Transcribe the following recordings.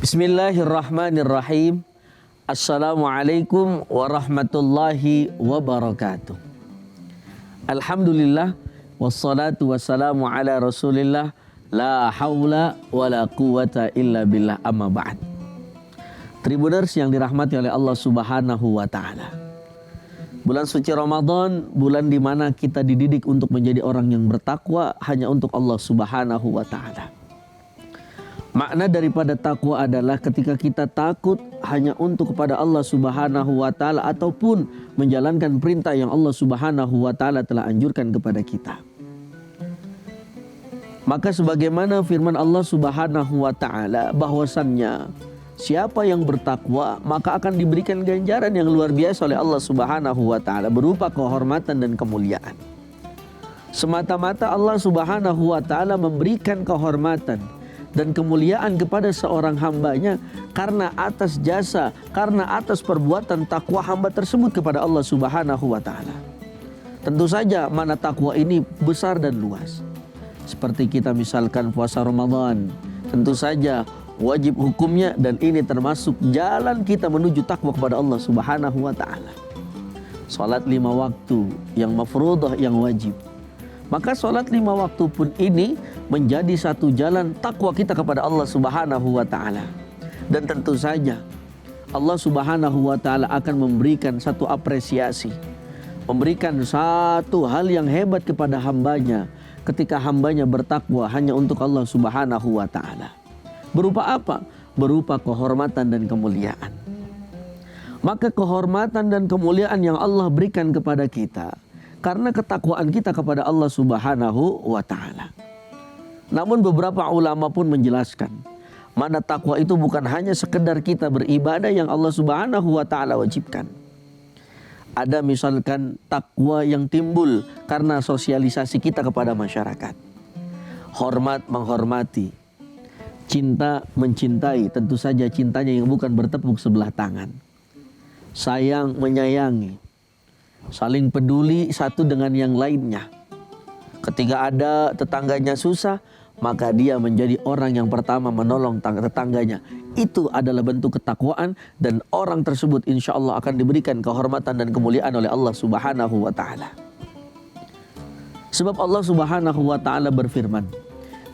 Bismillahirrahmanirrahim. Assalamualaikum warahmatullahi wabarakatuh. Alhamdulillah wassalatu wassalamu ala Rasulillah la haula wala quwata illa billah, amma ba'd. Tribuners yang dirahmati oleh Allah Subhanahu wa taala. Bulan suci Ramadan, bulan di mana kita dididik untuk menjadi orang yang bertakwa hanya untuk Allah Subhanahu wa taala. Makna daripada takwa adalah ketika kita takut hanya untuk kepada Allah Subhanahu wa taala ataupun menjalankan perintah yang Allah Subhanahu wa taala telah anjurkan kepada kita. Maka sebagaimana firman Allah Subhanahu wa taala bahwasannya siapa yang bertakwa maka akan diberikan ganjaran yang luar biasa oleh Allah Subhanahu wa taala berupa kehormatan dan kemuliaan. Semata-mata Allah Subhanahu wa taala memberikan kehormatan dan kemuliaan kepada seorang hambanya karena atas jasa, karena atas perbuatan takwa hamba tersebut kepada Allah Subhanahu wa taala. Tentu saja mana takwa ini besar dan luas. Seperti kita misalkan puasa Ramadan, tentu saja wajib hukumnya dan ini termasuk jalan kita menuju takwa kepada Allah Subhanahu wa taala. Salat 5 waktu yang mafruḍah, yang wajib. Maka salat 5 waktu pun ini menjadi satu jalan takwa kita kepada Allah Subhanahu wa taala. Dan tentu saja Allah Subhanahu wa taala akan memberikan satu apresiasi, memberikan satu hal yang hebat kepada hambanya ketika hambanya bertakwa hanya untuk Allah Subhanahu wa taala. Berupa apa? Berupa kehormatan dan kemuliaan. Maka kehormatan dan kemuliaan yang Allah berikan kepada kita karena ketakwaan kita kepada Allah Subhanahu wa taala. Namun beberapa ulama pun menjelaskan, mana takwa itu bukan hanya sekedar kita beribadah yang Allah Subhanahu wa taala wajibkan. Ada misalkan takwa yang timbul karena sosialisasi kita kepada masyarakat. Hormat menghormati, cinta mencintai, tentu saja cintanya yang bukan bertepuk sebelah tangan. Sayang menyayangi, saling peduli satu dengan yang lainnya. Ketika ada tetangganya susah, maka dia menjadi orang yang pertama menolong tetangganya. Itu adalah bentuk ketakwaan dan orang tersebut insya Allah akan diberikan kehormatan dan kemuliaan oleh Allah Subhanahu wa taala. Sebab Allah Subhanahu wa taala berfirman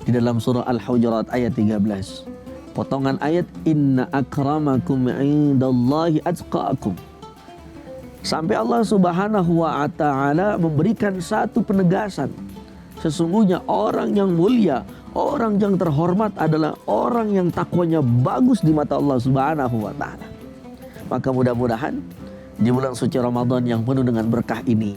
di dalam surah Al-Hujurat ayat 13. Potongan ayat, inna akramakum indallahi atqakum. Sampai Allah Subhanahu wa taala memberikan satu penegasan. Sesungguhnya orang yang mulia, orang yang terhormat adalah orang yang takwanya bagus di mata Allah Subhanahu wa taala. Maka mudah-mudahan di bulan suci Ramadan yang penuh dengan berkah ini,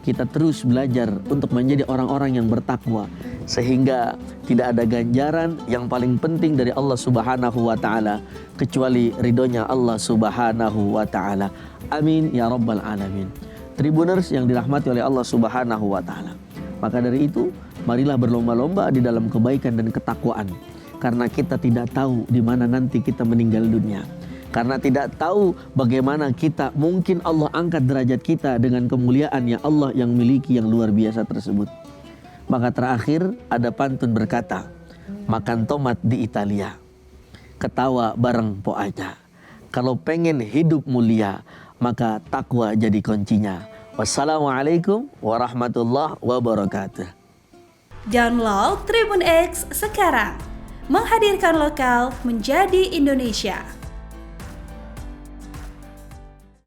kita terus belajar untuk menjadi orang-orang yang bertakwa sehingga tidak ada ganjaran yang paling penting dari Allah Subhanahu wa taala kecuali ridhonya Allah Subhanahu wa taala. Amin ya rabbal alamin. Tribuners yang dirahmati oleh Allah Subhanahu wa taala. Maka dari itu, marilah berlomba-lomba di dalam kebaikan dan ketakwaan. Karena kita tidak tahu di mana nanti kita meninggal dunia. Karena tidak tahu bagaimana kita mungkin Allah angkat derajat kita dengan kemuliaan yang Allah yang miliki yang luar biasa tersebut. Maka terakhir ada pantun berkata, makan tomat di Italia, ketawa bareng po aja. Kalau pengen hidup mulia, maka takwa jadi kuncinya. Wassalamualaikum warahmatullahi wabarakatuh. Download Tribun X sekarang, menghadirkan lokal menjadi Indonesia.